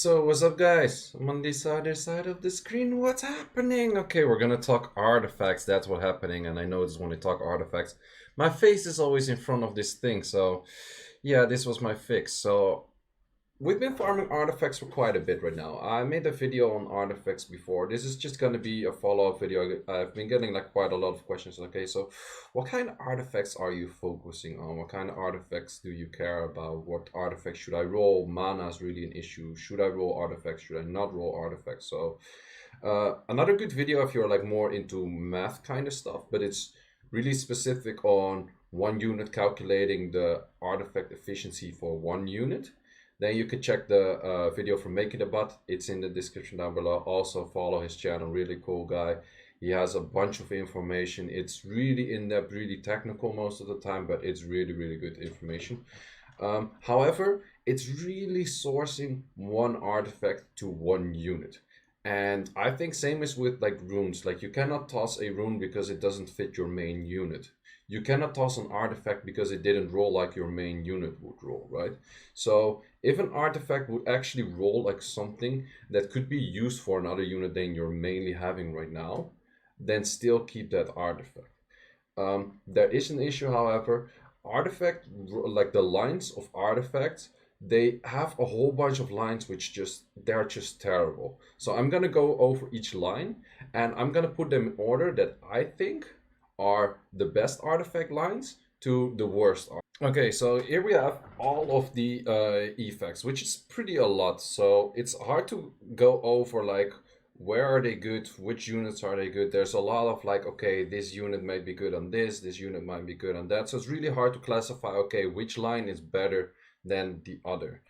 So what's up guys? I'm on this other side of the screen. What's happening? Okay, we're gonna talk artifacts. That's what's happening. And I notice when I talk artifacts, my face is always in front of this thing. So yeah, this was my fix. So we've been farming artifacts for quite a bit right now. I made a video on artifacts before. This is just going to be a follow-up video. I've been getting like quite a lot of questions. Okay, so what kind of artifacts are you focusing on? What kind of artifacts do you care about? What artifacts should I roll? Mana is really an issue. Should I roll artifacts? Should I not roll artifacts? So another good video if you're like more into math kind of stuff, but it's really specific on one unit calculating the artifact efficiency for one unit. Then you can check the video from Making a Bot. It's in the description down below. Also follow his channel, really cool guy. He has a bunch of information. It's really in-depth, really technical most of the time, but it's really, really good information. However, it's really sourcing one artifact to one unit. And I think same as with like runes, like you cannot toss a rune because it doesn't fit your main unit. You cannot toss an artifact because it didn't roll like your main unit would roll, right? So if an artifact would actually roll like something that could be used for another unit than you're mainly having right now, then still keep that artifact. There is an issue, however, artifact, like the lines of artifacts, they have a whole bunch of lines which they're just terrible. So I'm gonna go over each line and I'm gonna put them in order that I think are the best artifact lines to the worst. Okay, so here we have all of the effects, which is pretty a lot. So it's hard to go over like where are they good, which units are they good. There's a lot of like, okay, this unit might be good on this unit might be good on that. So it's really hard to classify, okay, which line is better than the other.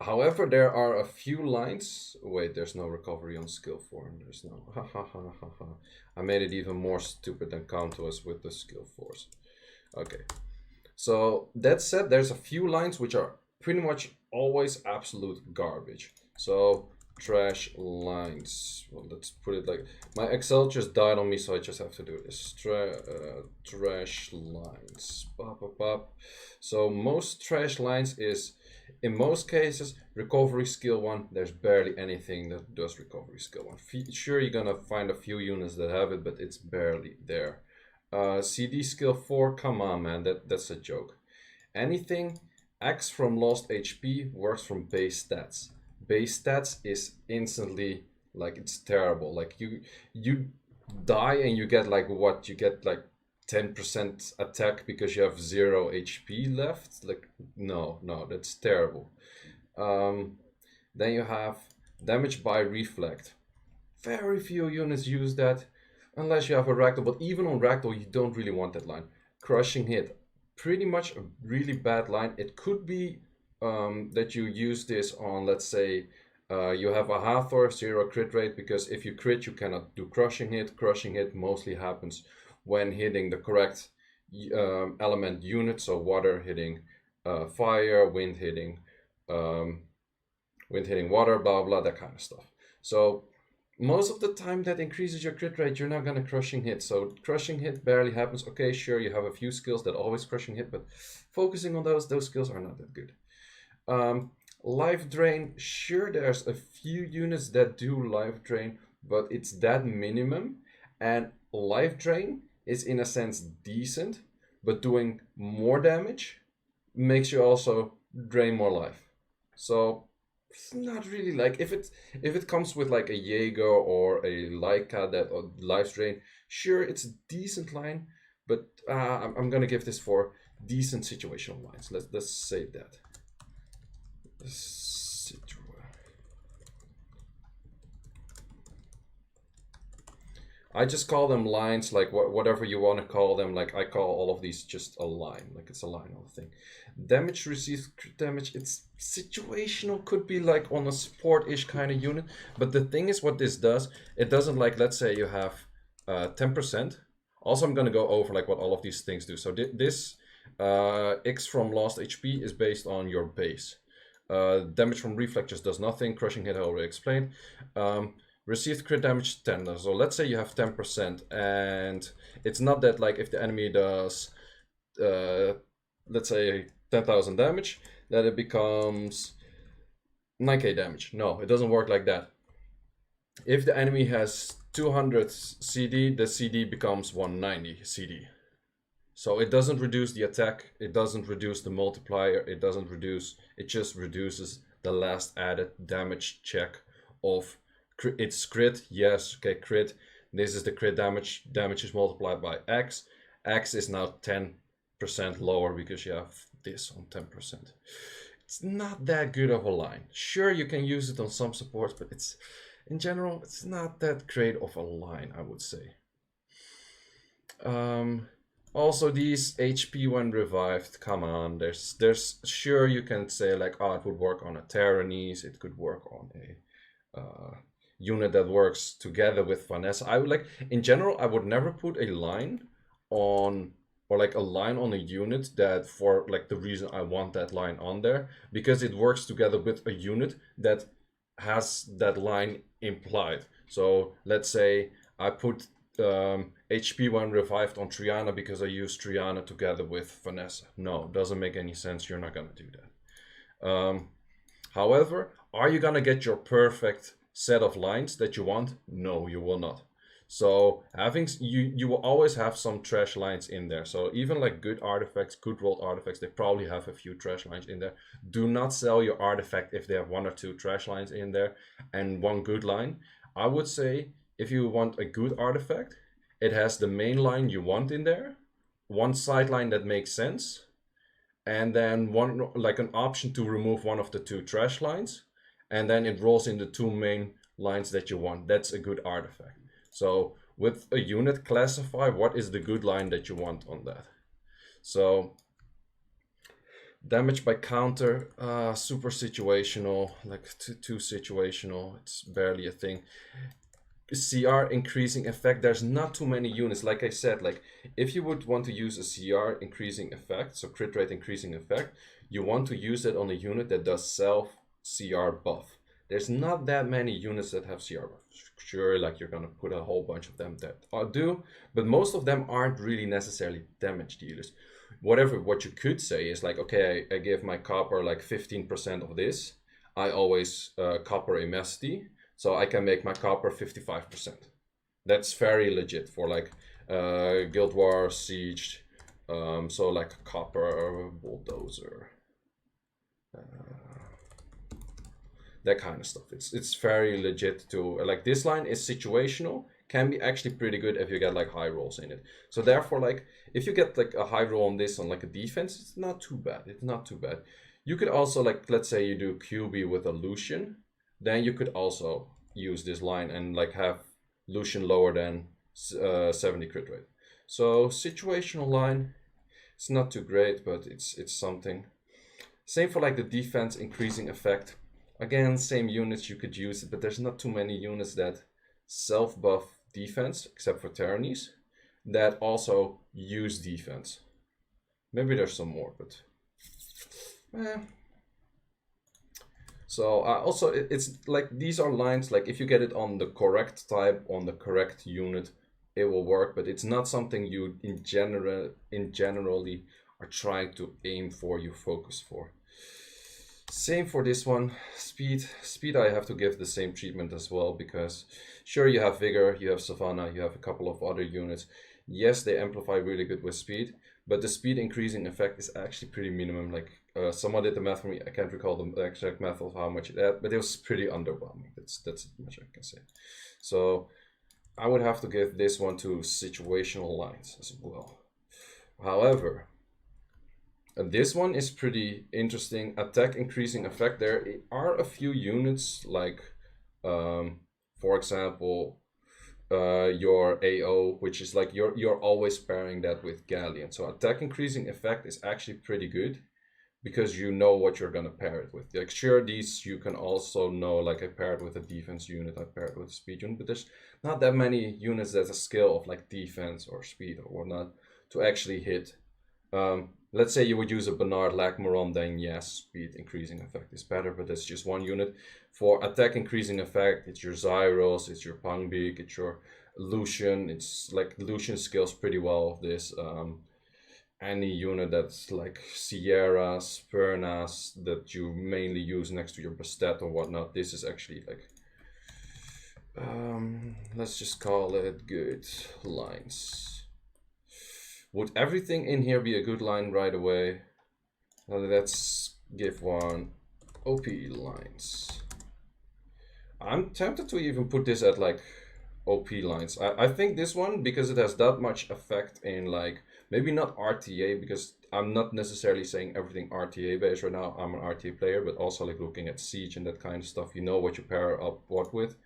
However, there are a few lines. Wait, there's no recovery on skill 4. There's no. I made it even more stupid than Countess with the skill 4s. Okay. So that said, there's a few lines which are pretty much always absolute garbage. So trash lines. Well, let's put it like my Excel just died on me, so I just have to do this. Trash lines. Pop, pop, pop. So most trash lines is, in most cases, recovery skill 1. There's barely anything that does recovery skill 1. Sure, you're gonna find a few units that have it, but it's barely there. CD skill 4, come on man, that's a joke. Anything X from lost HP works from base stats. Base stats is instantly like it's terrible. Like you die and you get like what? You get like 10% attack because you have 0 HP left. Like no, that's terrible. Then you have damage by reflect. Very few units use that unless you have a ragdoll, but even on ragdoll you don't really want that line. Crushing hit, pretty much a really bad line. It could be that you use this on, let's say, you have a Hathor 0 crit rate, because if you crit you cannot do crushing hit. Crushing hit mostly happens when hitting the correct element unit, so water hitting fire, wind hitting water, blah blah, that kind of stuff. So most of the time that increases your crit rate, you're not gonna crushing hit. So crushing hit barely happens. Okay, sure, you have a few skills that always crushing hit, but focusing on those skills are not that good. Life drain, sure, there's a few units that do life drain, but it's that minimum. And life drain is in a sense decent, but doing more damage makes you also drain more life. So it's not really like, if it comes with like a Jaeger or a Leica that or life drain, sure, it's a decent line, but I'm gonna give this for decent situational lines. Let's save that. I just call them lines, like whatever you want to call them. Like I call all of these just a line, like it's a line of thing. Damage received, crit damage, it's situational, could be like on a support-ish kind of unit. But the thing is, what this does, it doesn't, like, let's say you have 10%. Also, I'm gonna go over like what all of these things do. So this X from lost HP is based on your base. Damage from reflect just does nothing. Crushing hit I already explained. Received crit damage 10. So let's say you have 10%, and it's not that like if the enemy does let's say 10,000 damage, that it becomes 9k damage. No, it doesn't work like that. If the enemy has 200 CD, the CD becomes 190 CD. So it doesn't reduce the attack, it doesn't reduce the multiplier, it doesn't reduce, it just reduces the last added damage check of it's crit. Yes, okay, crit. This is the crit damage. Damage is multiplied by X. X is now 10% lower because you have this on 10%. It's not that good of a line. Sure, you can use it on some supports, but it's in general, it's not that great of a line, I would say. Also, these HP when revived, come on. There's sure you can say like, oh, it would work on a Tyrannese, it could work on a unit that works together with Vanessa. I would like, in general, I would never put a line on or like a line on a unit that for like the reason I want that line on there, because it works together with a unit that has that line implied. So let's say I put HP when revived on Triana because I use Triana together with Vanessa. No, doesn't make any sense. You're not gonna do that. However, are you gonna get your perfect set of lines that you want? No, you will not. So having you will always have some trash lines in there. So even like good artifacts, good rolled artifacts, they probably have a few trash lines in there. Do not sell your artifact if they have one or two trash lines in there and one good line. I would say if you want a good artifact, it has the main line you want in there, one side line that makes sense, and then one like an option to remove one of the two trash lines, and then it rolls in the two main lines that you want. That's a good artifact. So with a unit, classify what is the good line that you want on that. So damage by counter, super situational, like too situational. It's barely a thing. CR increasing effect, there's not too many units. Like I said, like if you would want to use a CR increasing effect, so crit rate increasing effect, you want to use it on a unit that does self CR buff. There's not that many units that have CR buff. Sure, like you're gonna put a whole bunch of them that do, but most of them aren't really necessarily damage dealers. What you could say is like, okay, I give my copper like 15% of this. I always copper a Mesty, so I can make my copper 55%. That's very legit for like Guild War, Siege, so like copper, bulldozer, that kind of stuff. It's very legit to like this line is situational, can be actually pretty good if you get like high rolls in it. So therefore, like if you get like a high roll on this on like a defense, it's not too bad. It's not too bad. You could also like, let's say you do QB with a Lucian, then you could also use this line and like have Lucian lower than 70 crit rate. So situational line, it's not too great, but it's something. Same for like the defense increasing effect. Again, same units you could use it, but there's not too many units that self-buff defense, except for Tyrannese, that also use defense. Maybe there's some more, but So also it's like these are lines, like if you get it on the correct type, on the correct unit, it will work, but it's not something you generally are trying to aim for, you focus for. Same for this one. Speed I have to give the same treatment as well, because sure, you have Vigor, you have Savannah, you have a couple of other units. Yes, they amplify really good with speed, but the speed increasing effect is actually pretty minimum. Like someone did the math for me, I can't recall the exact math of how much it had, but it was pretty underwhelming. That's as much I can say. So I would have to give this one to situational lines as well. However, this one is pretty interesting. Attack increasing effect. There are a few units like, for example, your AO, which is like you're always pairing that with Galleon. So attack increasing effect is actually pretty good because you know what you're gonna pair it with. Like sure, these you can also know, like I paired with a defense unit, I paired with a speed unit, but there's not that many units that a skill of like defense or speed or whatnot to actually hit. Let's say you would use a Bernard Lacmaron, then yes, speed increasing effect is better, but that's just one unit. For attack increasing effect, it's your Zyros, it's your Pangbeak, it's your Lucian. It's like Lucian scales pretty well of this. any unit that's like Sierras, Pernas that you mainly use next to your Bastet or whatnot. This is actually like, let's just call it good lines. Would everything in here be a good line right away? Let's give one OP lines. I'm tempted to even put this at like OP lines. I think this one, because it has that much effect in like, maybe not RTA, because I'm not necessarily saying everything RTA based right now. I'm an RTA player, but also like looking at Siege and that kind of stuff, you know what you pair up what with.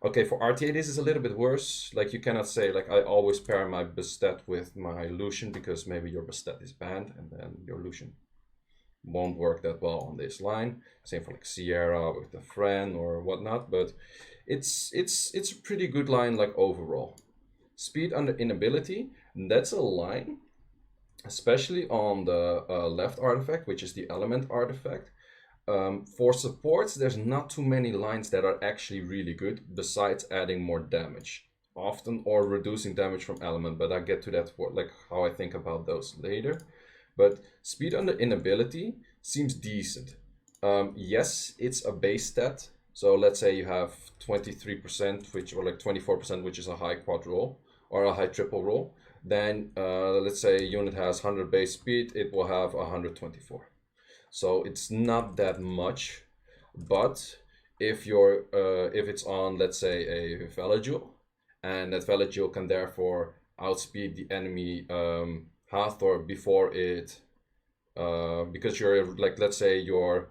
Okay, for RTA this is a little bit worse. Like you cannot say like I always pair my Bastet with my Lucian, because maybe your Bastet is banned and then your Lucian won't work that well on this line. Same for like Sierra with the friend or whatnot, but it's a pretty good line like overall. Speed under inability, that's a line, especially on the left artifact, which is the element artifact. For supports, there's not too many lines that are actually really good besides adding more damage often or reducing damage from element, but I'll get to that for like how I think about those later. But speed under inability seems decent. Yes, it's a base stat. So let's say you have 23%, which or like 24%, which is a high quad roll or a high triple roll. Then let's say a unit has 100 base speed, it will have 124. So it's not that much. But if you're if it's on, let's say, a Velagil, and that Velagil can therefore outspeed the enemy Hathor before it, because you're like, let's say your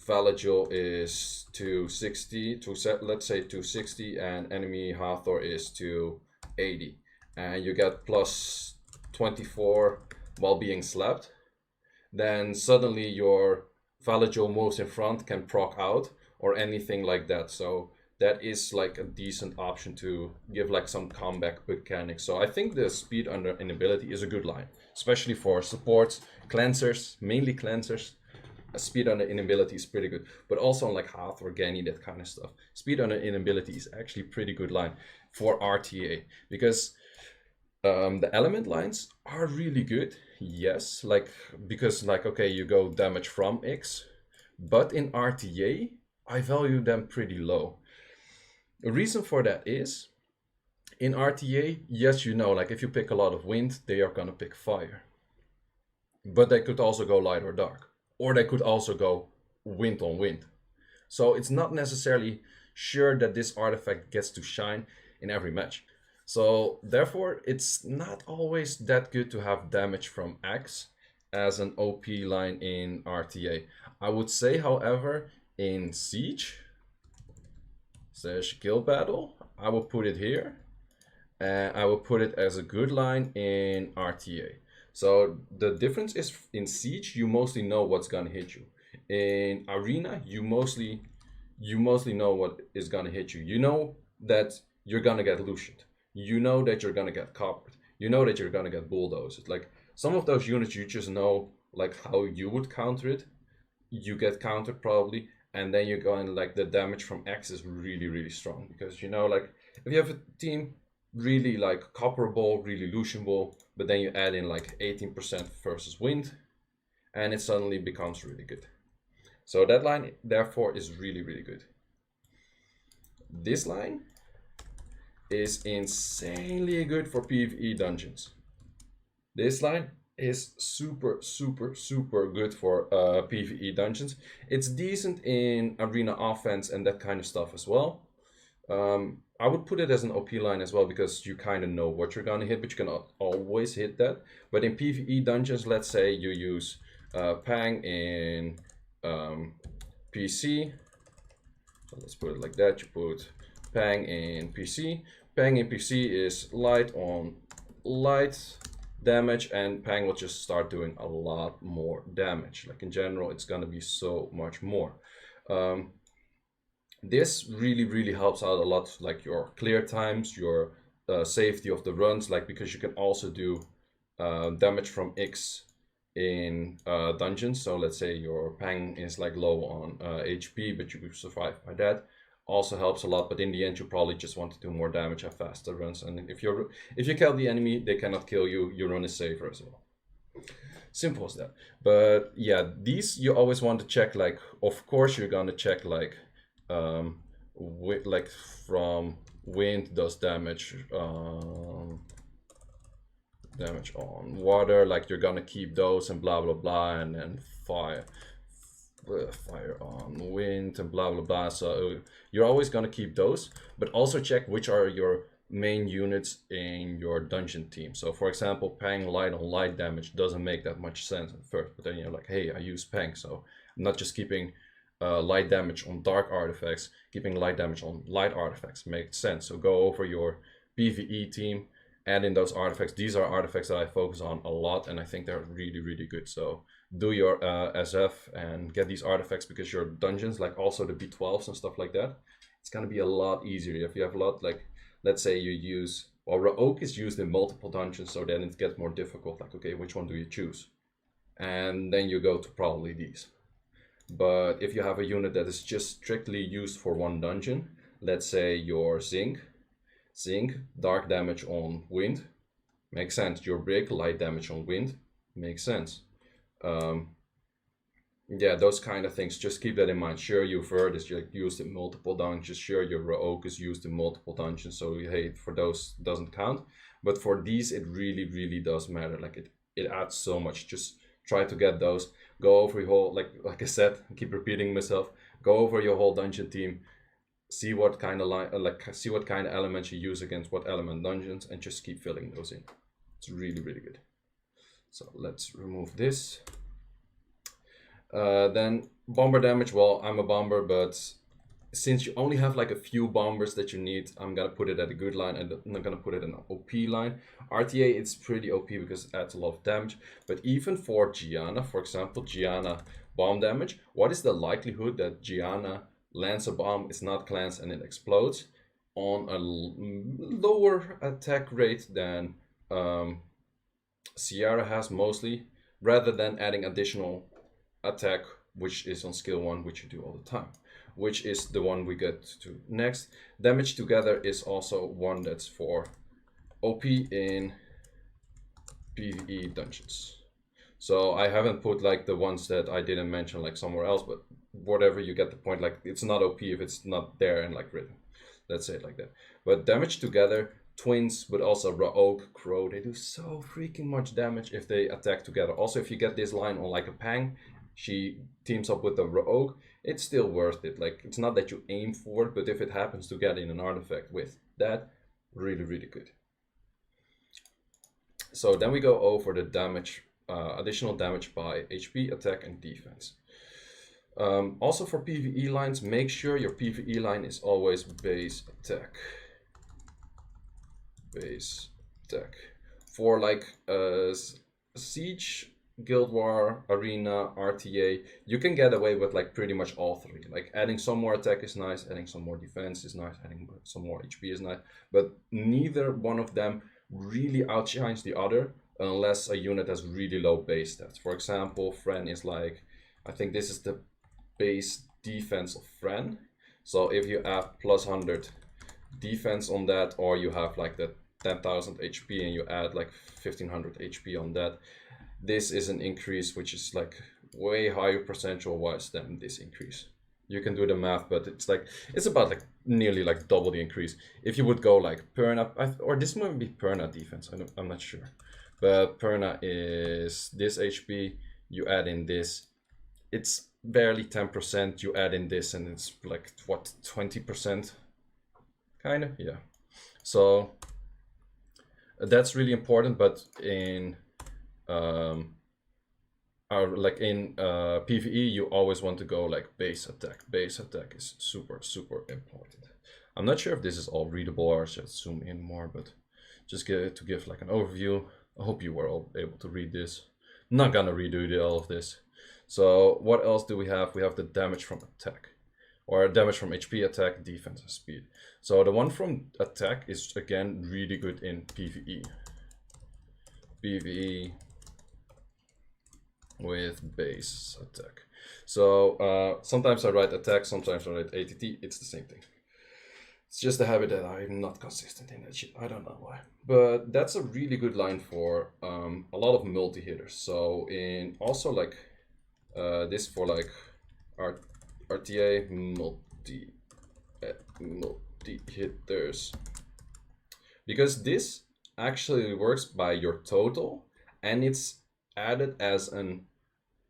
Velagil is 260, let's say 260, and enemy Hathor is 280, and you get plus 24 while being slapped, then suddenly your Velagil moves in front can proc out or anything like that. So that is like a decent option to give like some comeback mechanics. So I think the speed under inability is a good line, especially for supports, cleansers, mainly cleansers. Speed under inability is pretty good, but also on like Hath or Gani, that kind of stuff. Speed under inability is actually pretty good line for RTA, because the element lines are really good, yes, like because like okay, you go damage from X, but in RTA I value them pretty low. The reason for that is in RTA, yes, you know, like if you pick a lot of wind, they are gonna pick fire, but they could also go light or dark, or they could also go wind on wind. So it's not necessarily sure that this artifact gets to shine in every match. So therefore, it's not always that good to have damage from Axe as an OP line in RTA. I would say, however, in Siege / Guild Battle, I will put it here, and I will put it as a good line in RTA. So the difference is in Siege, you mostly know what's gonna hit you. In Arena, you mostly know what is gonna hit you. You know that you're gonna get Lucianed. You know that you're gonna get coppered. You know that you're gonna get bulldozed. Like some of those units, you just know like how you would counter it. You get countered probably, and then you're going like the damage from X is really strong, because you know like if you have a team really like copperable, really Lucianable, but then you add in like 18% versus wind, and it suddenly becomes really good. So that line therefore is really good. This line is insanely good for PvE dungeons. This line is super good for PvE dungeons. It's decent in arena offense and that kind of stuff as well. I would put it as an OP line as well, because you kind of know what you're gonna hit, but you cannot always hit that. But in PvE dungeons, let's say you use Pang in PC. So let's put it like that. You put Pang in PC. Pang in PC is light on light damage, and Pang will just start doing a lot more damage. Like in general, it's gonna be so much more. This really helps out a lot, like your clear times, your safety of the runs, like because you can also do damage from X in dungeons. So let's say your Pang is like low on HP, but you survive by that. Also helps a lot, but in the end you probably just want to do more damage, have faster runs, and if you kill the enemy, they cannot kill you, your run is safer as well. Simple as that. But yeah, these you always want to check. Like, of course, you're gonna check like, like from wind does damage, damage on water. Like you're gonna keep those and blah blah blah, and then fire on wind and blah blah blah. So you're always gonna keep those, but also check which are your main units in your dungeon team. So for example, Pang light on light damage doesn't make that much sense at first, but then you're like, hey, I use Pang, so I'm not just keeping light damage on dark artifacts, keeping light damage on light artifacts makes sense. So go over your PvE team, add in those artifacts. These are artifacts that I focus on a lot, and I think they're really, really good. So do your SF and get these artifacts, because your dungeons, like also the B12s and stuff like that, it's gonna be a lot easier if you have a lot, like, let's say you use, well, oak is used in multiple dungeons, so then it gets more difficult. Like, okay, which one do you choose? And then you go to probably these. But if you have a unit that is just strictly used for one dungeon, let's say your zinc, dark damage on wind, makes sense. Your brick, light damage on wind, makes sense. Yeah, those kind of things, just keep that in mind. Sure, your Verd is used in multiple dungeons. Sure, your oak is used in multiple dungeons, so hey, for those doesn't count. But for these, it really, really does matter. Like it adds so much. Just try to get those. Go over your whole, like I said, keep repeating myself. Go over your whole dungeon team. See what kind of see what kind of elements you use against what element dungeons, and just keep filling those in. It's really, really good. So let's remove this. Then bomber damage. Well, I'm a bomber, but since you only have like a few bombers that you need, I'm gonna put it at a good line, and I'm not gonna put it in an OP line. RTA, it's pretty OP because it adds a lot of damage. But even for Gianna, for example, Gianna bomb damage, what is the likelihood that Gianna lands a bomb, is not cleansed, and it explodes on a lower attack rate than Sierra has mostly, rather than adding additional attack, which is on skill 1, which you do all the time, which is the one we get to next. Damage together is also one that's for OP in PvE dungeons. So I haven't put like the ones that I didn't mention like somewhere else, but whatever, you get the point. Like, it's not OP if it's not there and like written. Let's say it like that. But damage together, twins, but also Raoak, Crow, they do so freaking much damage if they attack together. Also, if you get this line on like a Pang, she teams up with the Raoak, it's still worth it. Like, it's not that you aim for it, but if it happens to get in an artifact with that, really, really good. So then we go over the damage, additional damage by HP, attack, and defense. Also for PvE lines, make sure your PvE line is always base attack. Base attack. For like Siege, Guild War, Arena, RTA, you can get away with like pretty much all three. Like adding some more attack is nice, adding some more defense is nice, adding some more HP is nice, but neither one of them really outshines the other unless a unit has really low base stats. For example, Fren is like, I think this is the base defense of Fren. So if you have plus 100 defense on that, or you have like the 10,000 HP and you add like 1500 HP on that, this is an increase which is like way higher percentual wise than this increase. You can do the math, but it's like, it's about like nearly like double the increase. If you would go like Perna, or this might be Perna defense, I'm not sure. But Perna is this HP, you add in this, it's barely 10%, you add in this, and it's like, what, 20%? Kind of, yeah. So that's really important, but in PvE, you always want to go like base attack. Base attack is super, super important. I'm not sure if this is all readable, or I should zoom in more, but just to give like an overview. I hope you were all able to read this. I'm not gonna redo all of this. So what else do we have? We have the damage from attack, or damage from HP, attack, defense, and speed. So the one from attack is again really good in PvE. PvE with base attack. So sometimes I write attack, sometimes I write ATT, it's the same thing. It's just a habit that I'm not consistent in that shit. I don't know why. But that's a really good line for a lot of multi-hitters. So in also like this for like RTA multi-hitters. Because this actually works by your total and it's added as an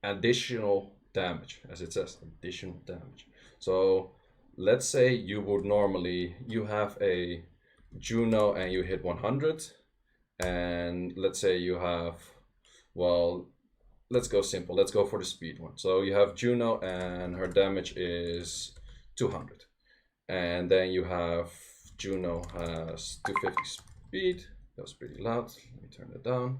additional damage, as it says, additional damage. So let's say you would normally, you have a Juno and you hit 100, and let's say you have, well, let's go simple, let's go for the speed one. So you have Juno and her damage is 200, and then you have Juno has 250 speed. That was pretty loud, let me turn it down.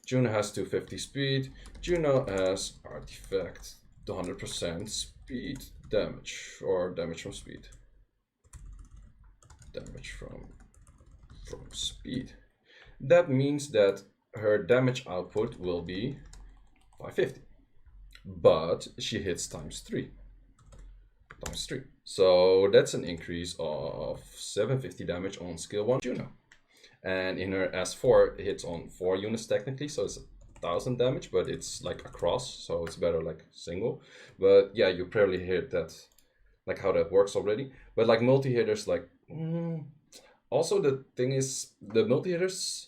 Juno has 250 speed. Juno has artifact 200% speed damage, or damage from speed. Damage from speed. That means that her damage output will be 550, but she hits times 3. So that's an increase of 750 damage on skill 1 Juno. And in her S4 it hits on 4 units technically, so it's 1000 damage, but it's like across, so it's better like single. But yeah, you probably heard that, like how that works already. But like multi-hitters, like also the thing is, the multi-hitters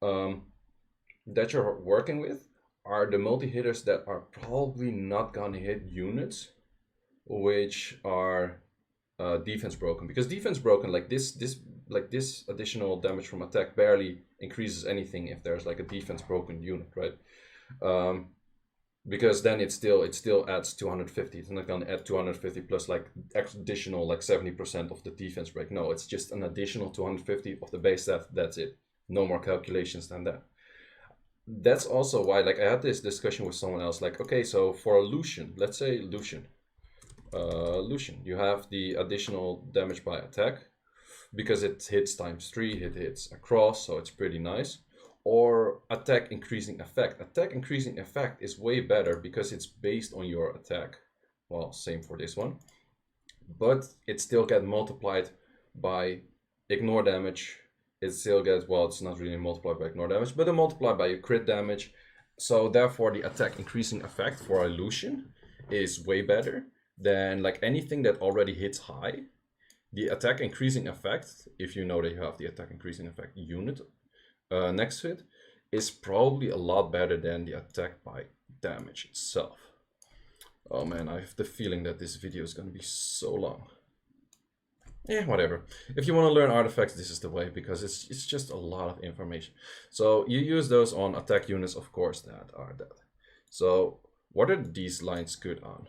that you're working with are the multi-hitters that are probably not gonna hit units which are defense broken, because defense broken, like this additional damage from attack barely increases anything if there's like a defense broken unit, right? Because then it still adds 250. It's not gonna add 250 plus like additional like 70% of the defense break. No, it's just an additional 250 of the base stat. That's it. No more calculations than that. That's also why, like, I had this discussion with someone else, like, okay, so for a Lucian, let's say Lucian, you have the additional damage by attack because it hits times 3, it hits across, so it's pretty nice. Or attack increasing effect. Attack increasing effect is way better because it's based on your attack. Well, same for this one, but it still gets multiplied by ignore damage. It still gets, well, it's not really multiplied by ignore damage, but it multiplied by your crit damage. So therefore the attack increasing effect for a Lucian is way better than like anything that already hits high. The attack increasing effect, if you know that you have the attack increasing effect unit next to it, is probably a lot better than the attack by damage itself. Oh man, I have the feeling that this video is going to be so long. Yeah, whatever. If you want to learn artifacts, this is the way, because it's just a lot of information. So you use those on attack units, of course, that are dead. So what are these lines good on?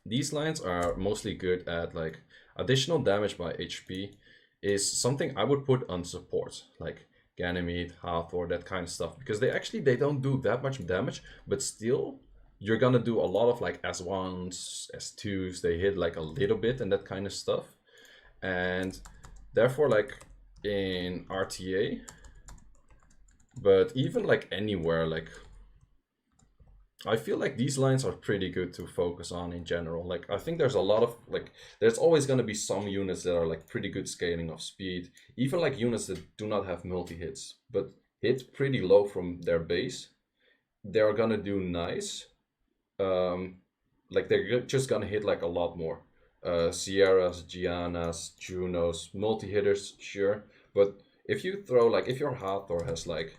These lines are mostly good at like additional damage by HP is something I would put on support, like Ganymede, Hathor, that kind of stuff, because they don't do that much damage, but still you're gonna do a lot of like S1s, S2s, they hit like a little bit and that kind of stuff. And therefore, like in RTA, but even like anywhere, like I feel like these lines are pretty good to focus on in general. Like I think there's a lot of like, there's always going to be some units that are like pretty good scaling of speed, even like units that do not have multi-hits but hit pretty low from their base. They're gonna do nice. Like they're just gonna hit like a lot more. Sierras, Giannas, Junos, multi-hitters, sure, but if you throw like, if your Hathor has like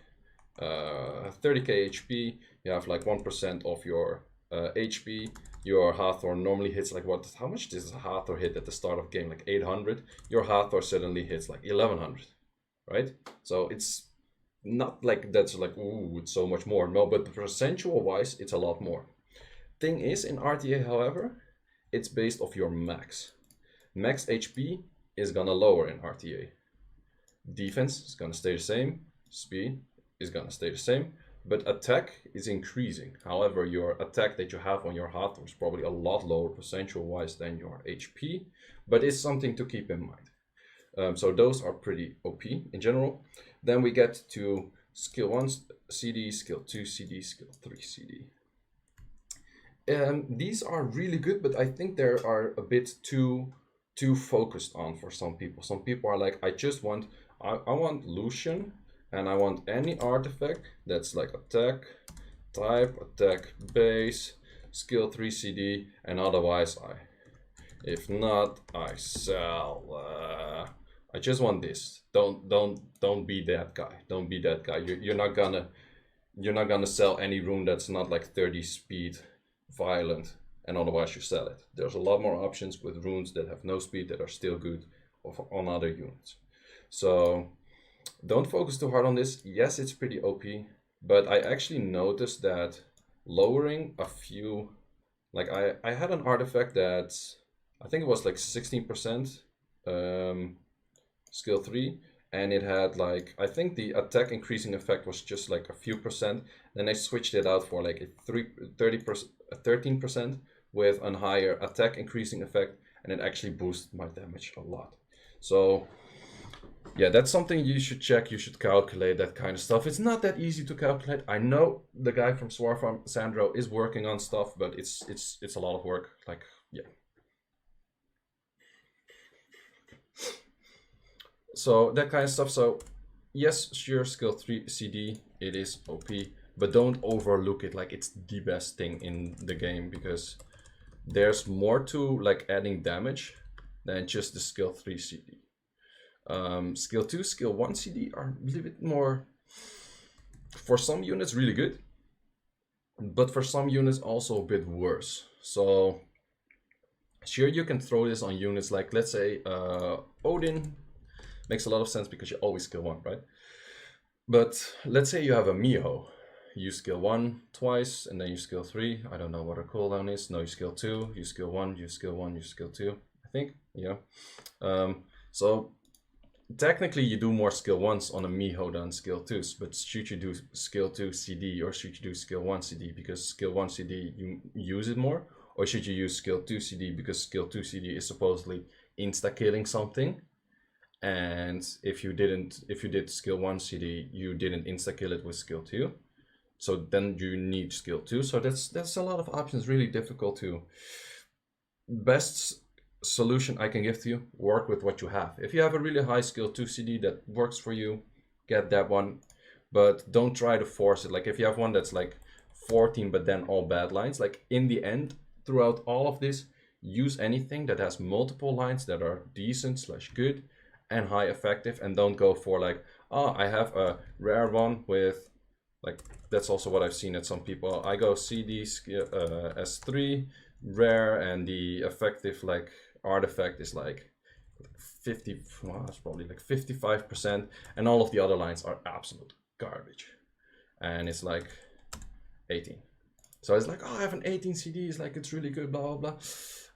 30k HP, you have like 1% of your HP, your Hathor normally hits like what, how much does a Hathor hit at the start of game? Like 800. Your Hathor suddenly hits like 1100, right? So it's not like that's like, ooh, it's so much more. No, but percentual wise, it's a lot more. Thing is, in RTA, however, it's based off your max. Max HP is gonna lower in RTA. Defense is gonna stay the same. Speed is gonna stay the same, but attack is increasing. However, your attack that you have on your Hathor is probably a lot lower percentual wise than your HP, but it's something to keep in mind. So those are pretty OP in general. Then we get to skill 1 CD, skill 2 CD, skill 3 CD. These are really good, but I think they are a bit too focused on for some people. Some people are like, I want Lucian, and I want any artifact that's like attack, type, attack, base, skill 3 CD, and otherwise I. If not, I sell. I just want this. Don't be that guy. Don't be that guy. You're not gonna sell any rune that's not like 30 speed violent, and otherwise you sell it. There's a lot more options with runes that have no speed that are still good on other units. So don't focus too hard on this. Yes, it's pretty OP, but I actually noticed that lowering a few, like I had an artifact that I think it was like 16% um, skill 3, and it had like, I think the attack increasing effect was just like a few percent. Then I switched it out for like a 30%, 13% with a higher attack increasing effect, and it actually boosted my damage a lot. So yeah, that's something you should check. You should calculate that kind of stuff. It's not that easy to calculate. I know the guy from Swarfarm, Sandro, is working on stuff, but it's a lot of work. Like, yeah. So that kind of stuff. So yes, sure, skill 3 CD, it is OP, but don't overlook it like it's the best thing in the game, because there's more to like adding damage than just the skill 3 CD. Skill 2, skill 1 CD are a little bit more, for some units, really good, but for some units also a bit worse. So sure, you can throw this on units like, let's say, Odin. Makes a lot of sense because you always skill 1, right? But let's say you have a Miho. You skill 1 twice, and then you skill 3. I don't know what her cooldown is. No, you skill 2, you skill 1, you skill 1, you skill 2. I think, yeah. So technically you do more skill 1s on a Miho than skill 2s, but should you do skill 2 CD or should you do skill 1 CD because skill 1 CD you use it more? Or should you use skill 2 CD because skill 2 CD is supposedly insta-killing something? And if you did skill 1 CD, you didn't insta-kill it with skill 2. So then you need skill 2. So that's a lot of options, really difficult to. Best solution I can give to you, work with what you have. If you have a really high skill 2 CD that works for you, get that one. But don't try to force it. Like if you have one that's like 14 but then all bad lines, like in the end, throughout all of this, use anything that has multiple lines that are decent / good and high effective, and don't go for like, oh, I have a rare one with, like, that's also what I've seen at some people. I go CD S3 rare, and the effective like artifact is like 50, well, it's probably like 55%, and all of the other lines are absolute garbage, and it's like 18. So it's like, oh, I have an 18 CD, it's like, it's really good, blah blah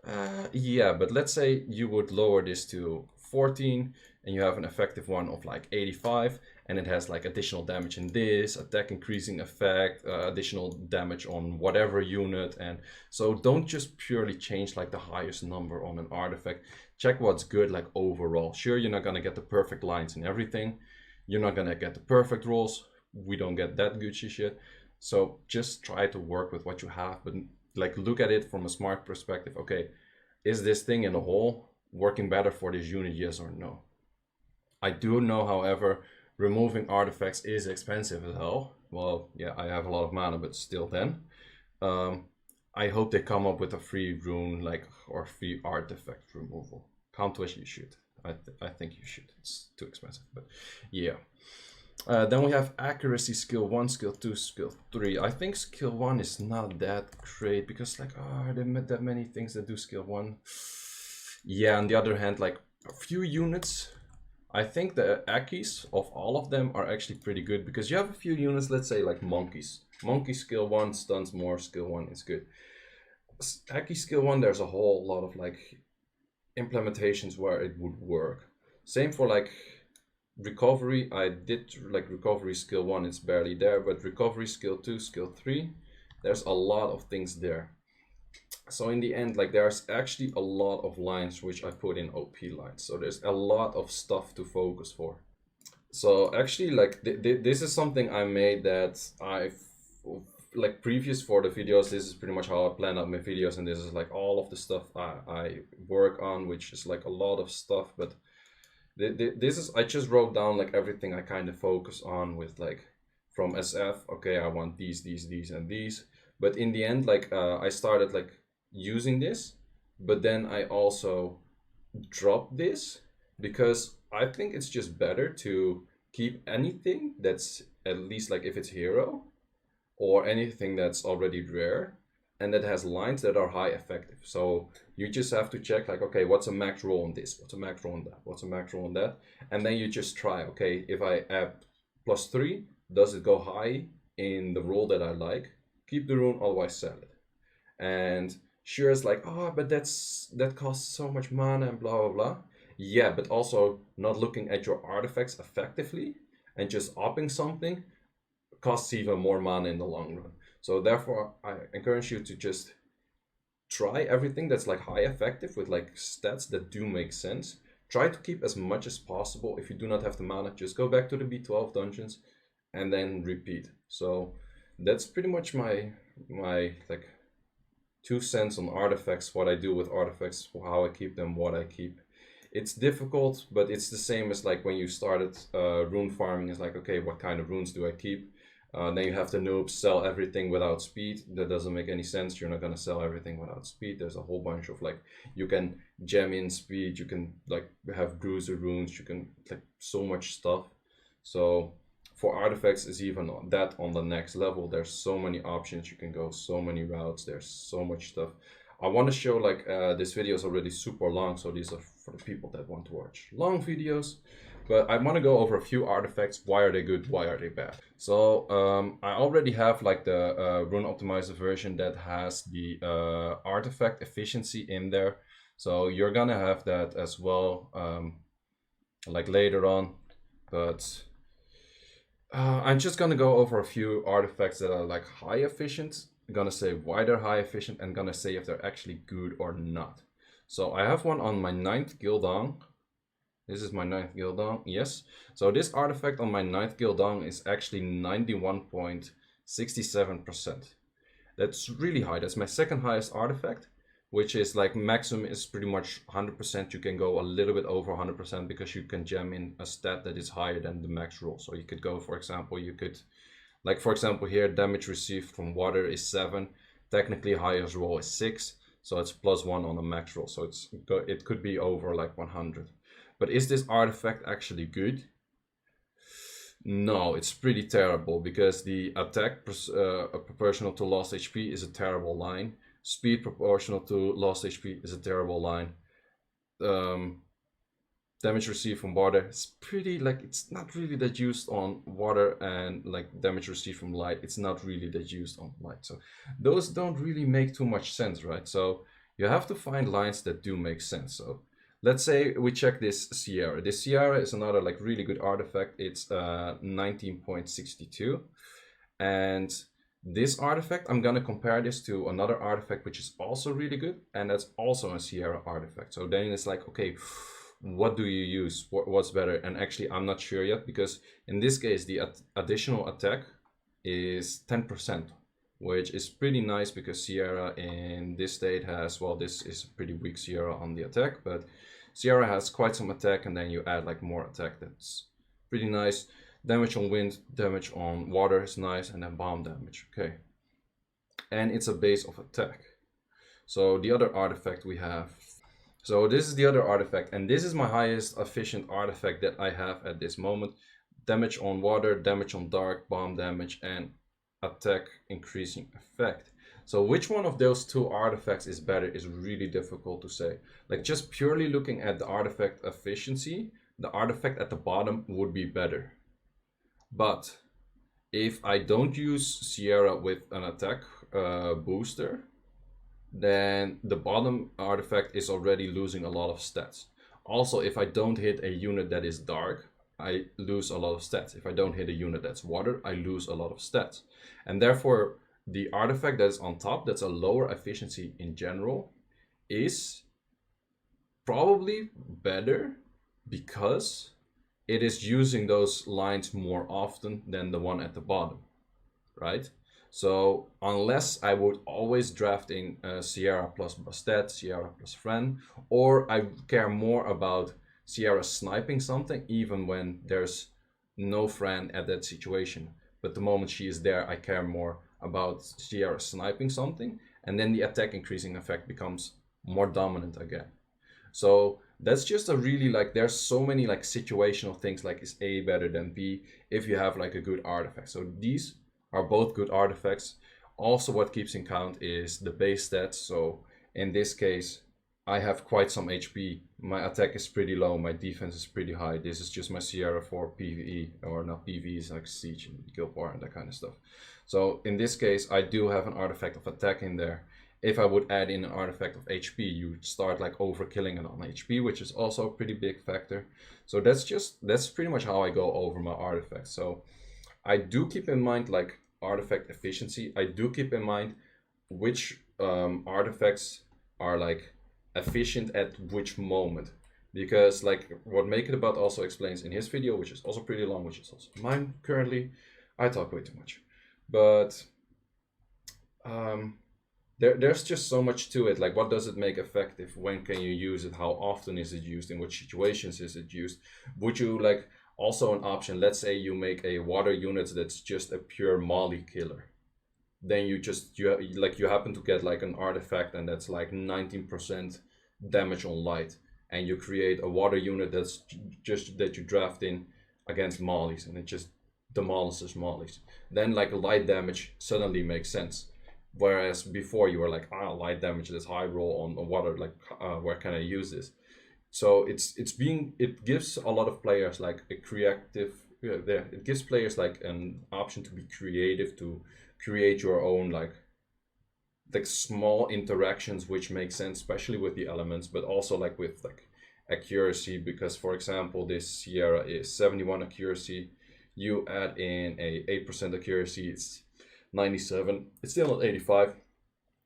blah. Yeah, but let's say you would lower this to 14 and you have an effective one of like 85, and it has like additional damage in this, attack increasing effect, additional damage on whatever unit. And so don't just purely change like the highest number on an artifact. Check what's good like overall. Sure, you're not gonna get the perfect lines and everything, you're not gonna get the perfect rolls, we don't get that Gucci shit. So just try to work with what you have, but like look at it from a smart perspective. Okay, is this thing in a whole working better for this unit, yes or no? I do know, however, removing artifacts is expensive as hell. Well, yeah, I have a lot of mana, but still then. I hope they come up with a free rune, like, or free artifact removal. Count wish you should. I think you should. It's too expensive, but yeah. Then we have accuracy skill 1, skill 2, skill 3. I think skill 1 is not that great because like, are there that many things that do skill 1? Yeah, on the other hand, like a few units, I think the accies of all of them are actually pretty good because you have a few units, let's say like monkeys. Monkey skill 1 stuns more, skill 1 is good. Accy skill 1, there's a whole lot of like implementations where it would work. Same for like recovery. I did like recovery skill 1, it's barely there, but recovery skill 2, skill 3, there's a lot of things there. So in the end, like there's actually a lot of lines which I put in OP lines. So there's a lot of stuff to focus for. So actually, like this is something I made that I've like previews for the videos. This is pretty much how I plan out my videos, and this is like all of the stuff I work on, which is like a lot of stuff. But this is, I just wrote down like everything I kind of focus on with like from SF. Okay, I want these, and these. But in the end, like I started like using this, but then I also dropped this because I think it's just better to keep anything that's at least like if it's hero or anything that's already rare and that has lines that are high effective. So you just have to check like, okay, what's a max roll on this? What's a max roll on that? What's a max roll on that? And then you just try, okay, if I add +3, does it go high in the roll that I like? Keep the rune, otherwise sell it. And sure, it's like, oh, but that costs so much mana and blah, blah, blah. Yeah, but also not looking at your artifacts effectively and just upping something costs even more mana in the long run. So therefore, I encourage you to just try everything that's like high effective with like stats that do make sense. Try to keep as much as possible. If you do not have the mana, just go back to the B12 dungeons and then repeat. So that's pretty much my like 2 cents on artifacts, what I do with artifacts, how I keep them, what I keep. It's difficult, but it's the same as like when you started rune farming. It's like, okay, what kind of runes do I keep? Then you have the noobs sell everything without speed. That doesn't make any sense. You're not gonna sell everything without speed. There's a whole bunch of like, you can gem in speed, you can like have bruiser runes, you can like so much stuff. So for artifacts is even that on the next level. There's so many options you can go, so many routes, there's so much stuff. I want to show like this video is already super long, so these are for the people that want to watch long videos. But I want to go over a few artifacts. Why are they good? Why are they bad? So I already have like the rune optimizer version that has the artifact efficiency in there. So you're gonna have that as well, like later on. But I'm just gonna go over a few artifacts that are like high efficient. I'm gonna say why they're high efficient and gonna say if they're actually good or not. So I have one on my 9th Gildong. This is my 9th Gildong, yes. So this artifact on my 9th Gildong is actually 91.67%. That's really high. That's my second highest artifact, which is like maximum is pretty much 100%. You can go a little bit over 100% because you can jam in a stat that is higher than the max roll. So you could go, for example, you could, like for example here, damage received from water is 7. Technically highest roll is 6. So it's +1 on a max roll. So it could be over like 100. But is this artifact actually good? No, it's pretty terrible because the attack proportional to lost HP is a terrible line. Speed proportional to lost HP is a terrible line. Damage received from water is pretty, like, it's not really that used on water, and like damage received from light, it's not really that used on light. So those don't really make too much sense, right? So you have to find lines that do make sense. So let's say we check this Sierra. This Sierra is another like really good artifact. It's 19.62. And this artifact, I'm gonna compare this to another artifact which is also really good, and that's also a Sierra artifact. So then it's like, okay, what do you use? What's better? And actually, I'm not sure yet, because in this case, the additional attack is 10%, which is pretty nice because Sierra in this state has, well, this is a pretty weak Sierra on the attack, but Sierra has quite some attack, and then you add like more attack. That's pretty nice. Damage on wind, damage on water is nice, and then bomb damage. Okay. And it's a base of attack. So the other artifact we have. So this is the other artifact, and this is my highest efficient artifact that I have at this moment. Damage on water, damage on dark, bomb damage, and attack increasing effect. So which one of those two artifacts is better is really difficult to say. Like just purely looking at the artifact efficiency, the artifact at the bottom would be better. But if I don't use Sierra with an attack booster, then the bottom artifact is already losing a lot of stats. Also, if I don't hit a unit that is dark, I lose a lot of stats. If I don't hit a unit that's water, I lose a lot of stats. And therefore, the artifact that is on top, that's a lower efficiency in general, is probably better because it is using those lines more often than the one at the bottom, right? So unless I would always draft in Sierra plus Bastet, Sierra plus Friend, or I care more about Sierra sniping something even when there's no friend at that situation. But the moment she is there, I care more about Sierra sniping something, and then the attack increasing effect becomes more dominant again. So that's just a really like there's so many like situational things like is A better than B if you have like a good artifact. So these are both good artifacts. Also what keeps in count is the base stats. So in this case, I have quite some HP. My attack is pretty low, my defense is pretty high. This is just my Sierra for PvE, or not PvE, is like Siege and Guild War and that kind of stuff. So in this case, I do have an artifact of attack in there. If I would add in an artifact of HP, you start like overkilling it on HP, which is also a pretty big factor. So that's pretty much how I go over my artifacts. So I do keep in mind like artifact efficiency. I do keep in mind which artifacts are like efficient at which moment, because like what Make It About also explains in his video, which is also pretty long, which is also mine currently. I talk way too much, but there's just so much to it. Like, what does it make effective? When can you use it? How often is it used? In which situations is it used? Would you like also an option? Let's say you make a water unit that's just a pure molly killer. Then you happen to get like an artifact and that's like 19% damage on light, and you create a water unit that's just that you draft in against mollies, and it just demolishes mollies. Then like light damage suddenly makes sense. Whereas before you were like, light damage, this high roll on water, like where can I use this? So it gives a lot of players like a creative, it gives players like an option to be creative, to create your own like small interactions which make sense, especially with the elements, but also like with like accuracy. Because for example, this Sierra is 71 accuracy, you add in a 8% accuracy, it's 97. It's still not 85,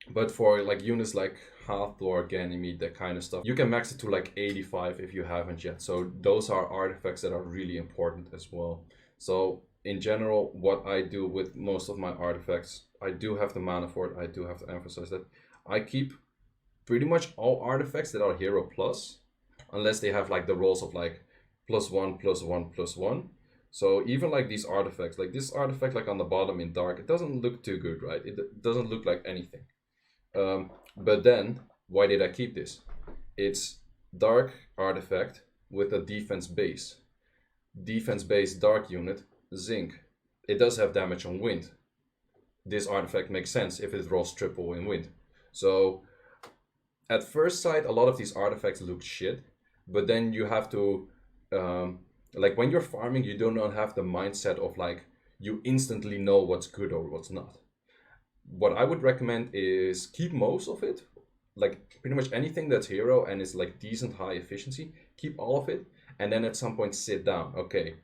but for like units like Hathor, Ganymede, that kind of stuff, you can max it to like 85 if you haven't yet. So those are artifacts that are really important as well. So in general, what I do with most of my artifacts, I do have the mana for it. I do have to emphasize that. I keep pretty much all artifacts that are hero plus, unless they have like the rolls of like +1, +1, +1. So even like these artifacts, like this artifact like on the bottom in dark, it doesn't look too good, right? It doesn't look like anything. But then, why did I keep this? It's dark artifact with a defense base. Defense base dark unit, zinc. It does have damage on wind. This artifact makes sense if it rolls triple in wind. So at first sight, a lot of these artifacts look shit, but then you have to like when you're farming, you do not have the mindset of like you instantly know what's good or what's not. What I would recommend is keep most of it, like pretty much anything that's hero and is like decent high efficiency, keep all of it, and then at some point sit down. Okay,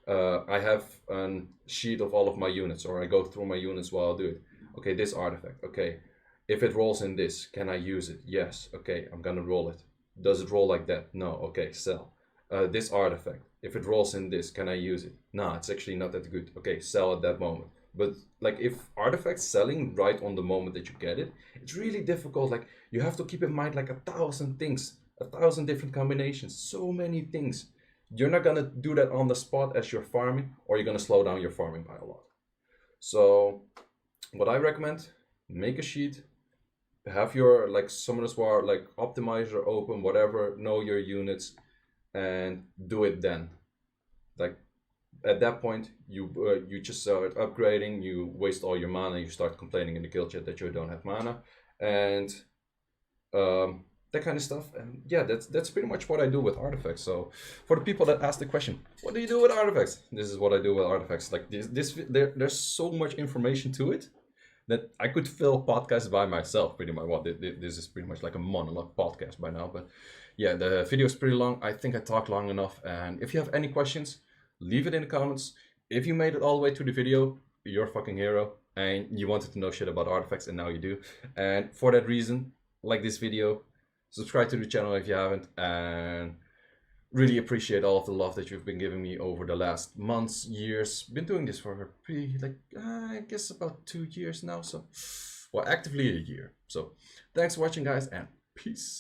I have a sheet of all of my units, or I go through my units while I do it. Okay, this artifact. Okay, if it rolls in this, can I use it? Yes. Okay, I'm gonna roll it. Does it roll like that? No. Okay, sell. This artifact, if it rolls in this, can I use it? Nah, it's actually not that good. Okay, sell at that moment. But like if artifacts selling right on the moment that you get it, it's really difficult. Like you have to keep in mind like 1,000 things, 1,000 different combinations, so many things. You're not gonna do that on the spot as you're farming, or you're gonna slow down your farming by a lot. So what I recommend, make a sheet, have your like Summoners War like optimizer open, whatever, know your units, and do it then. Like at that point, you just start upgrading, you waste all your mana, you start complaining in the guild chat that you don't have mana, and that kind of stuff. And yeah, that's pretty much what I do with artifacts. So for the people that ask the question, what do you do with artifacts? This is what I do with artifacts. Like there's so much information to it that I could fill podcasts by myself pretty much. Well, this is pretty much like a monologue podcast by now, but yeah, the video is pretty long. I think I talked long enough, and if you have any questions, leave it in the comments. If you made it all the way to the video, you're a fucking hero, and you wanted to know shit about artifacts, and now you do. And for that reason, like this video, subscribe to the channel if you haven't, and Really appreciate all of the love that you've been giving me over the last months, years. Been doing this for pretty, like, I guess about 2 years now. So, well, actively a year. So, thanks for watching, guys, and peace.